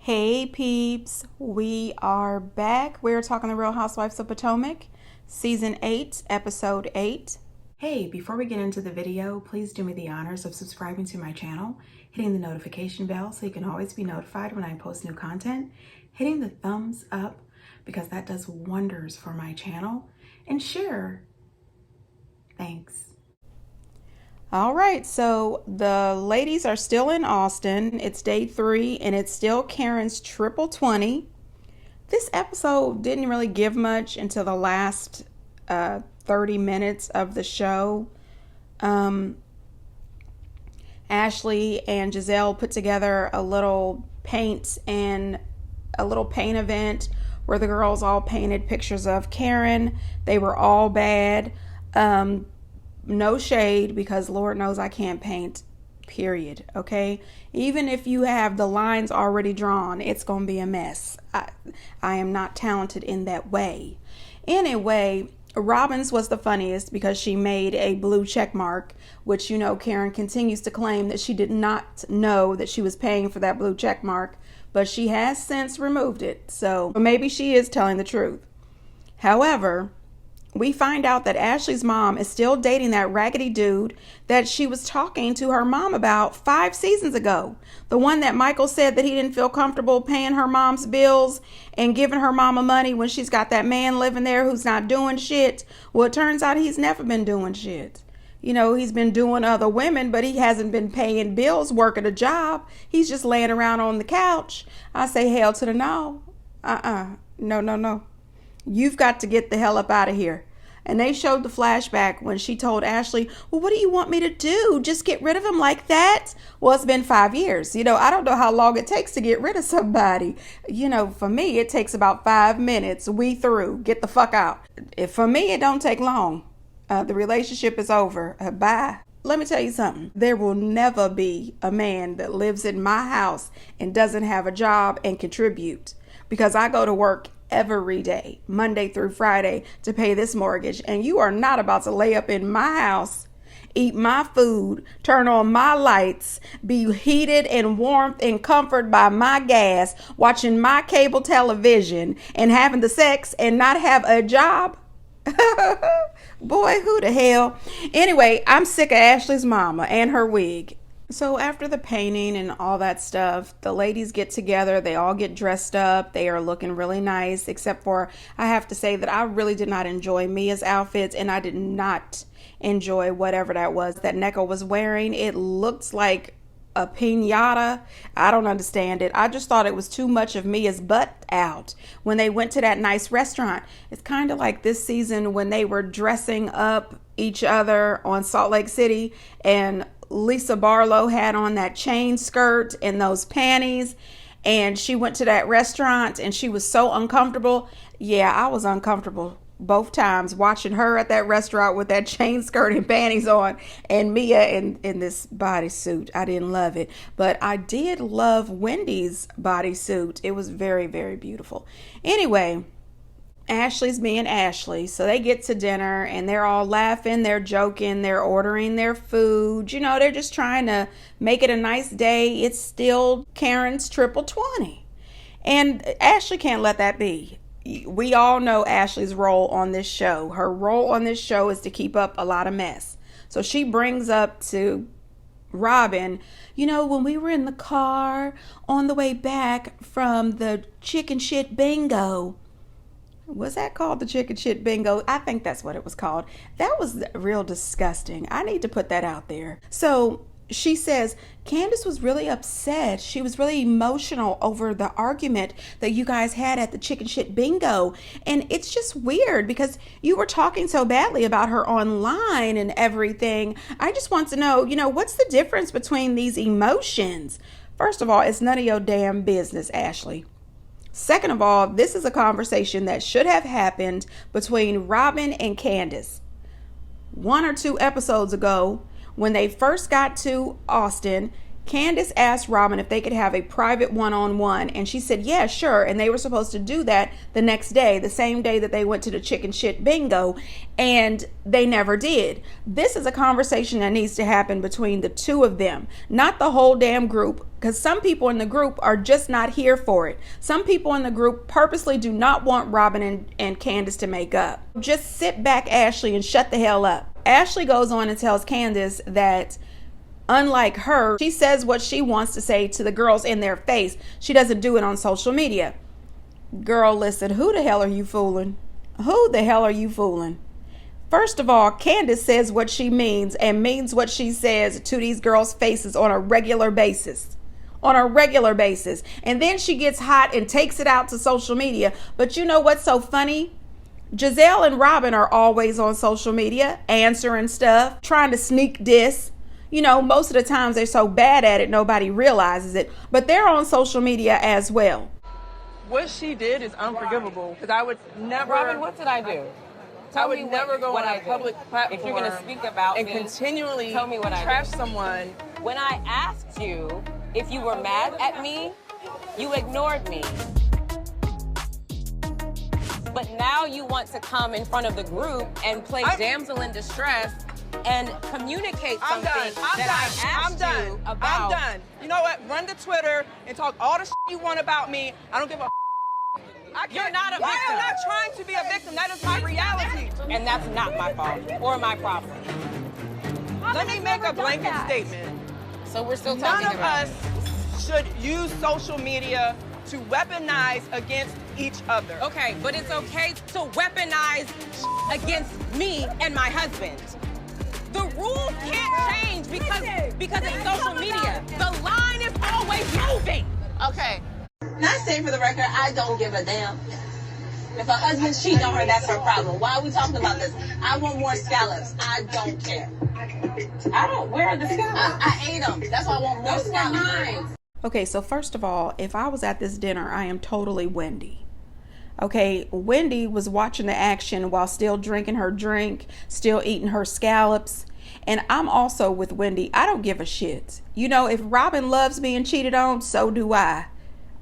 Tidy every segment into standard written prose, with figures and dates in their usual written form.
Hey peeps, we are back. We're talking The Real Housewives of Potomac, Season 8, Episode 8. Hey, before we get into the video, please do me the honors of subscribing to my channel, hitting the notification bell so you can always be notified when I post new content, hitting the thumbs up because that does wonders for my channel, and share. Thanks. All right, so the ladies are still in Austin. It's day 3 and it's still Karen's triple 20. This episode didn't really give much until the last 30 minutes of the show. Ashley and Giselle put together a little paint event where the girls all painted pictures of Karen. They were all bad. No shade, because Lord knows I can't paint, period. Okay, even if you have the lines already drawn, it's gonna be a mess. I am not talented in that way. Anyway, Robin's was the funniest because she made a blue check mark, which, you know, Karen continues to claim that she did not know that she was paying for that blue check mark, but she has since removed it, so maybe she is telling the truth. However, we find out that Ashley's mom is still dating that raggedy dude that she was talking to her mom about 5 seasons ago. The one that Michael said that he didn't feel comfortable paying her mom's bills and giving her mama money when she's got that man living there who's not doing shit. Well, it turns out he's never been doing shit. You know, he's been doing other women, but he hasn't been paying bills, working a job. He's just laying around on the couch. I say hell to the no. No. You've got to get the hell up out of here. And they showed the flashback when she told Ashley, well, what do you want me to do? Just get rid of him like that? Well, it's been 5 years. You know, I don't know how long it takes to get rid of somebody. You know, for me, it takes about 5 minutes. We through. Get the fuck out. For me, it don't take long. The relationship is over. Bye. Let me tell you something. There will never be a man that lives in my house and doesn't have a job and contribute, because I go to work every day, Monday through Friday, to pay this mortgage. And you are not about to lay up in my house, eat my food, turn on my lights, be heated and warmed and comforted by my gas, watching my cable television and having the sex and not have a job. Boy, who the hell? Anyway, I'm sick of Ashley's mama and her wig. So after the painting and all that stuff, the ladies get together. They all get dressed up. They are looking really nice, except for, I have to say that I really did not enjoy Mia's outfits, and I did not enjoy whatever that was that Neko was wearing. It looked like a piñata. I don't understand it. I just thought it was too much of Mia's butt out when they went to that nice restaurant. It's kind of like this season when they were dressing up each other on Salt Lake City, and Lisa Barlow had on that chain skirt and those panties, and she went to that restaurant and she was so uncomfortable. Yeah, I was uncomfortable both times watching her at that restaurant with that chain skirt and panties on, and Mia in this bodysuit. I didn't love it, but I did love Wendy's bodysuit. It was very, very beautiful. Anyway, Ashley's being Ashley, so they get to dinner and they're all laughing, they're joking, they're ordering their food. You know, they're just trying to make it a nice day. It's still Karen's triple 20. And Ashley can't let that be. We all know Ashley's role on this show. Her role on this show is to keep up a lot of mess. So she brings up to Robin, you know, when we were in the car on the way back from the chicken shit bingo. Was that called the chicken shit bingo? I think that's what it was called. That was real disgusting. I need to put that out there. So she says Candace was really upset. She was really emotional over the argument that you guys had at the chicken shit bingo. And it's just weird because you were talking so badly about her online and everything. I just want to know, you know, what's the difference between these emotions? First of all, it's none of your damn business, Ashley. Second of all, this is a conversation that should have happened between Robin and Candace 1 or 2 episodes ago when they first got to Austin. Candace asked Robin if they could have a private one-on-one, and she said, yeah, sure. And they were supposed to do that the next day, the same day that they went to the chicken shit bingo, and they never did. This is a conversation that needs to happen between the two of them, not the whole damn group, because some people in the group are just not here for it. Some people in the group purposely do not want Robin and Candace to make up. Just sit back, Ashley, and shut the hell up. Ashley goes on and tells Candace that unlike her, she says what she wants to say to the girls in their face. She doesn't do it on social media. Girl, listen, who the hell are you fooling? Who the hell are you fooling? First of all, Candace says what she means and means what she says to these girls' faces on a regular basis. On a regular basis. And then she gets hot and takes it out to social media. But you know what's so funny? Giselle and Robin are always on social media, answering stuff, trying to sneak diss. You know, most of the times they're so bad at it, nobody realizes it. But they're on social media as well. What she did is unforgivable, because I would never... Robin, what did I do? I would never go on a public platform if you're going to speak about and me, continually tell me what I trash did. someone. When I asked you if you were mad at me, you ignored me. But now you want to come in front of the group and play damsel in distress and communicate something I asked you about. I'm done. You know what? Run to Twitter and talk all the shit you want about me. I don't give a You're not a victim. I am not trying to be a victim. That is my reality. And that's not my fault or my problem. Let me make a blanket statement. So we're still talking about about None of us should use social media to weaponize against each other. Okay, but it's okay to weaponize against me and my husband. The rules can't change because it's social media. The line is always moving. Okay. Not saying for the record, I don't give a damn. If her husband cheating on her, that's her problem. Why are we talking about this? I want more scallops. I don't care. Where are the scallops? I ate them. That's why I want more scallops. Okay, so first of all, if I was at this dinner, I am totally Wendy. Okay, Wendy was watching the action while still drinking her drink, still eating her scallops. And I'm also with Wendy. I don't give a shit. You know, if Robin loves being cheated on, so do I.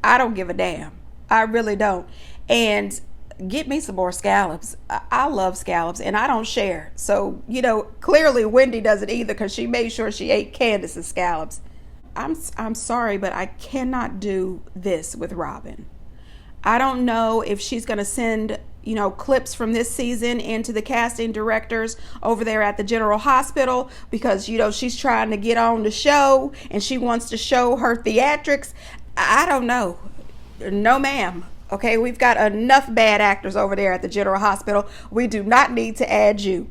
I don't give a damn. I really don't. And get me some more scallops. I love scallops and I don't share. So, you know, clearly Wendy doesn't either because she made sure she ate Candace's scallops. I'm sorry, but I cannot do this with Robin. I don't know if she's going to send, you know, clips from this season into the casting directors over there at the General Hospital because, you know, she's trying to get on the show and she wants to show her theatrics. I don't know. No, ma'am. Okay, we've got enough bad actors over there at the General Hospital. We do not need to add you.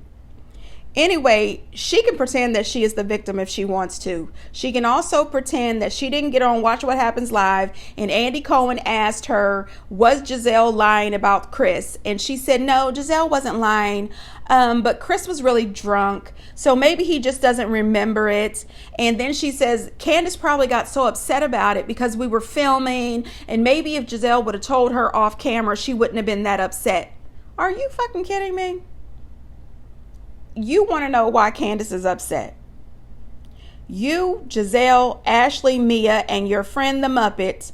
Anyway, she can pretend that she is the victim if she wants to. She can also pretend that she didn't get on Watch What Happens Live and Andy Cohen asked her, was Giselle lying about Chris? And she said, no, Giselle wasn't lying, but Chris was really drunk, so maybe he just doesn't remember it. And then she says, Candace probably got so upset about it because we were filming, and maybe if Giselle would have told her off camera, she wouldn't have been that upset. Are you fucking kidding me? You want to know why Candace is upset. You, Giselle, Ashley, Mia, and your friend the Muppet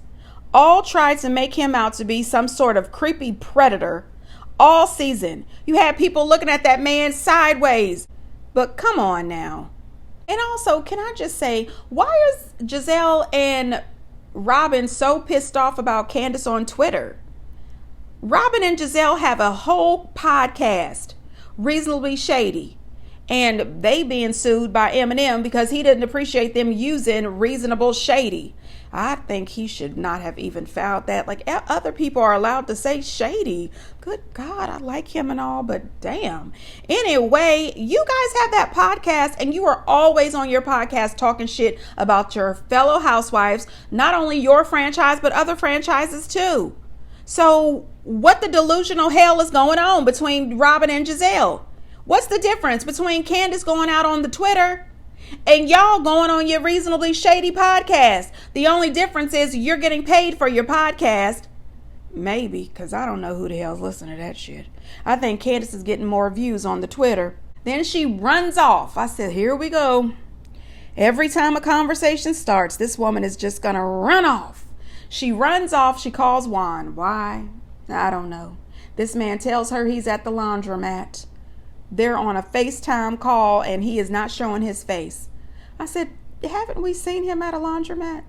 all tried to make him out to be some sort of creepy predator all season. You had people looking at that man sideways. But come on now. And also, can I just say, why is Giselle and Robin so pissed off about Candace on Twitter? Robin and Giselle have a whole podcast, Reasonably Shady, and they being sued by Eminem because he didn't appreciate them using Reasonable Shady. I think he should not have even filed that. Like, other people are allowed to say shady. Good God, I like him and all, but damn. Anyway, you guys have that podcast and you are always on your podcast talking shit about your fellow housewives, not only your franchise, but other franchises too. So what the delusional hell is going on between Robin and Giselle? What's the difference between Candace going out on the Twitter and y'all going on your Reasonably Shady podcast? The only difference is you're getting paid for your podcast. Maybe, because I don't know who the hell's listening to that shit. I think Candace is getting more views on the Twitter. Then she runs off. I said, here we go. Every time a conversation starts, this woman is just going to run off. She runs off. She calls Juan. Why? I don't know. This man tells her he's at the laundromat. They're on a FaceTime call and he is not showing his face. I said, haven't we seen him at a laundromat?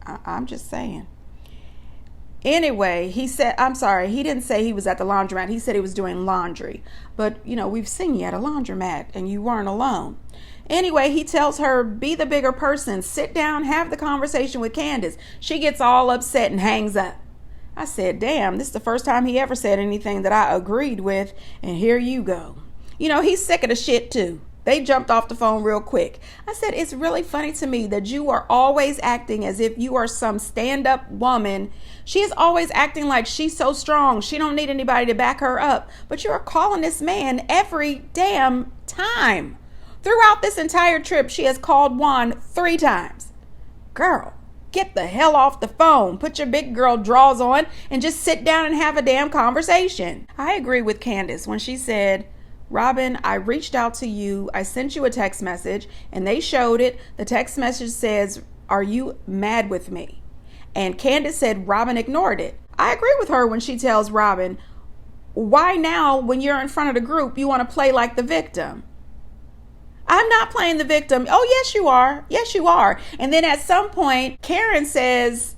I'm just saying. Anyway, he said, I'm sorry, he didn't say he was at the laundromat. He said he was doing laundry. But, we've seen you at a laundromat and you weren't alone. Anyway, he tells her, be the bigger person. Sit down, have the conversation with Candace. She gets all upset and hangs up. I said, damn, this is the first time he ever said anything that I agreed with. And here you go. He's sick of the shit too. They jumped off the phone real quick. I said, it's really funny to me that you are always acting as if you are some stand-up woman. She is always acting like she's so strong. She don't need anybody to back her up. But you're calling this man every damn time. Throughout this entire trip, she has called Juan 3 times. Girl, get the hell off the phone. Put your big girl drawers on and just sit down and have a damn conversation. I agree with Candace when she said, Robin, I reached out to you. I sent you a text message and they showed it. The text message says, are you mad with me? And Candace said Robin ignored it. I agree with her when she tells Robin, why now when you're in front of the group, you want to play like the victim? I'm not playing the victim. Oh, yes, you are. Yes, you are. And then at some point, Karen says,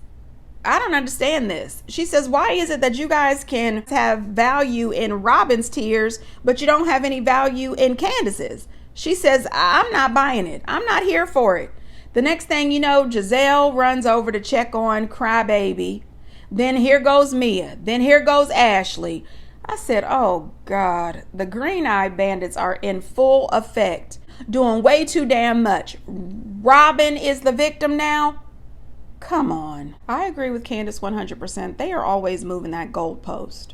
I don't understand this. She says, why is it that you guys can have value in Robin's tears, but you don't have any value in Candace's? She says, I'm not buying it. I'm not here for it. The next thing you know, Giselle runs over to check on Crybaby. Then here goes Mia. Then here goes Ashley. I said, oh, God, the Green Eye Bandits are in full effect, doing way too damn much. Robin is the victim now. Come on. I agree with Candace 100%. They are always moving that goalpost.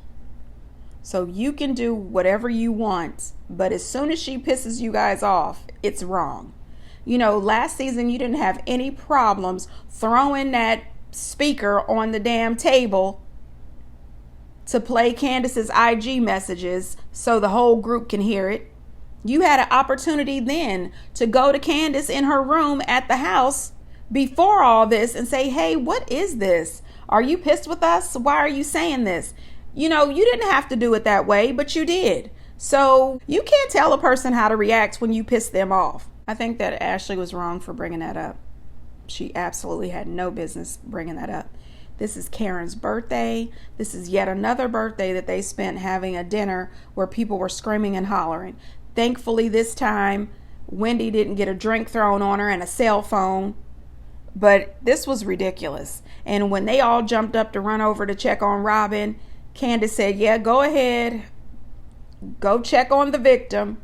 So you can do whatever you want, but as soon as she pisses you guys off, it's wrong. Last season you didn't have any problems throwing that speaker on the damn table to play Candace's IG messages so the whole group can hear it. You had an opportunity then to go to Candace in her room at the house before all this and say, hey, what is this? Are you pissed with us? Why are you saying this? You didn't have to do it that way, but you did. So you can't tell a person how to react when you piss them off. I think that Ashley was wrong for bringing that up. She absolutely had no business bringing that up. This is Karen's birthday. This is yet another birthday that they spent having a dinner where people were screaming and hollering. Thankfully, this time, Wendy didn't get a drink thrown on her and a cell phone. But this was ridiculous. And when they all jumped up to run over to check on Robin, Candace said, yeah, go ahead. Go check on the victim.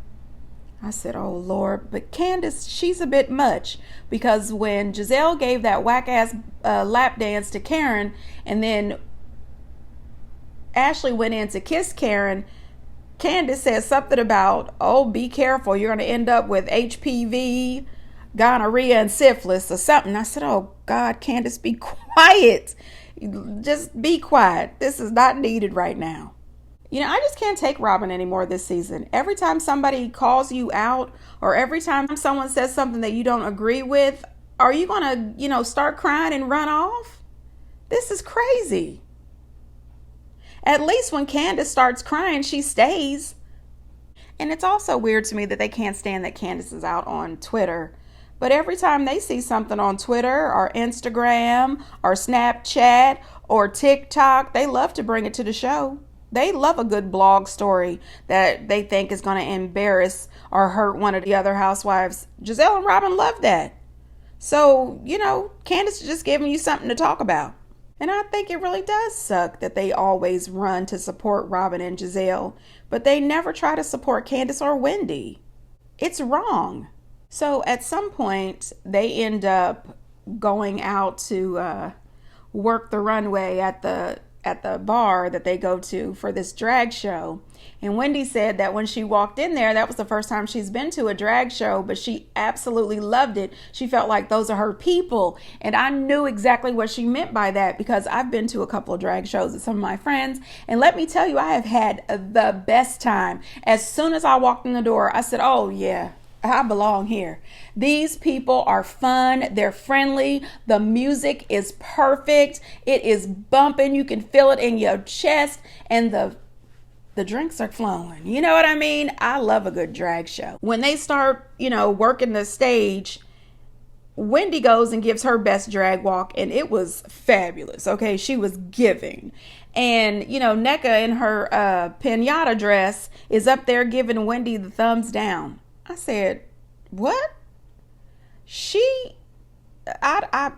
I said, oh, Lord. But Candace, she's a bit much. Because when Giselle gave that whack-ass lap dance to Karen, and then Ashley went in to kiss Karen, Candace said something about, oh, be careful. You're going to end up with HPV, gonorrhea, and syphilis or something. I said, oh, God, Candace, be quiet. Just be quiet. This is not needed right now. I just can't take Robin anymore this season. Every time somebody calls you out or every time someone says something that you don't agree with, are you going to, start crying and run off? This is crazy. At least when Candace starts crying, she stays. And it's also weird to me that they can't stand that Candace is out on Twitter. But every time they see something on Twitter or Instagram or Snapchat or TikTok, they love to bring it to the show. They love a good blog story that they think is going to embarrass or hurt one of the other housewives. Giselle and Robin love that. So, Candace is just giving you something to talk about. And I think it really does suck that they always run to support Robin and Giselle, but they never try to support Candace or Wendy. It's wrong. So at some point, they end up going out to work the runway at the bar that they go to for this drag show. And Wendy said that when she walked in there, that was the first time she's been to a drag show, but she absolutely loved it. She felt like those are her people. And I knew exactly what she meant by that because I've been to a couple of drag shows with some of my friends. And let me tell you, I have had the best time. As soon as I walked in the door, I said, oh yeah, I belong here. These people are fun. They're friendly. The music is perfect. It is bumping. You can feel it in your chest, and the drinks are flowing. You know what I mean? I love a good drag show. When they start, working the stage, Wendy goes and gives her best drag walk, and it was fabulous. Okay, she was giving. And, NECA in her pinata dress is up there giving Wendy the thumbs down. I said, what? I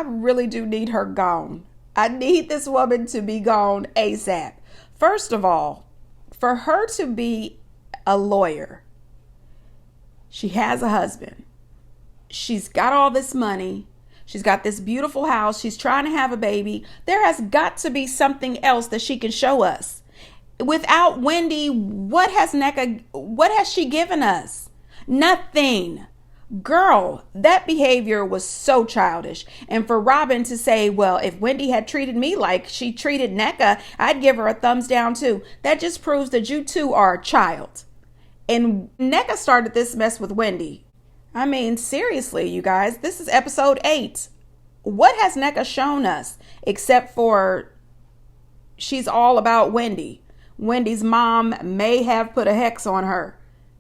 really do need her gone. I need this woman to be gone ASAP. First of all, for her to be a lawyer, she has a husband. She's got all this money. She's got this beautiful house. She's trying to have a baby. There has got to be something else that she can show us. Without Wendy, what has she given us? Nothing. Girl, that behavior was so childish. And for Robin to say, well, if Wendy had treated me like she treated NECA, I'd give her a thumbs down too. That just proves that you two are a child. And NECA started this mess with Wendy. I mean, seriously, you guys, this is episode 8. What has NECA shown us except for she's all about Wendy? Wendy's mom may have put a hex on her.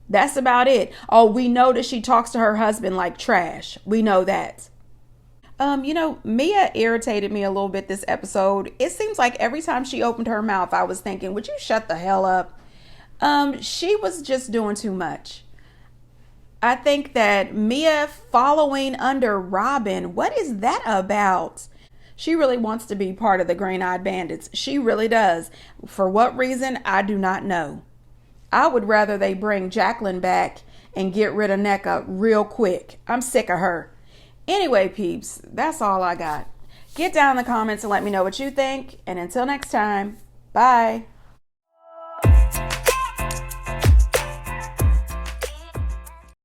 That's about it. Oh, we know that she talks to her husband like trash. We know that. Mia irritated me a little bit this episode. It seems like every time she opened her mouth, I was thinking, would you shut the hell up? She was just doing too much. I think that Mia following under Robin, what is that about? She really wants to be part of the Green-Eyed Bandits. She really does. For what reason, I do not know. I would rather they bring Jacqueline back and get rid of NECA real quick. I'm sick of her. Anyway, peeps, that's all I got. Get down in the comments and let me know what you think. And until next time, bye.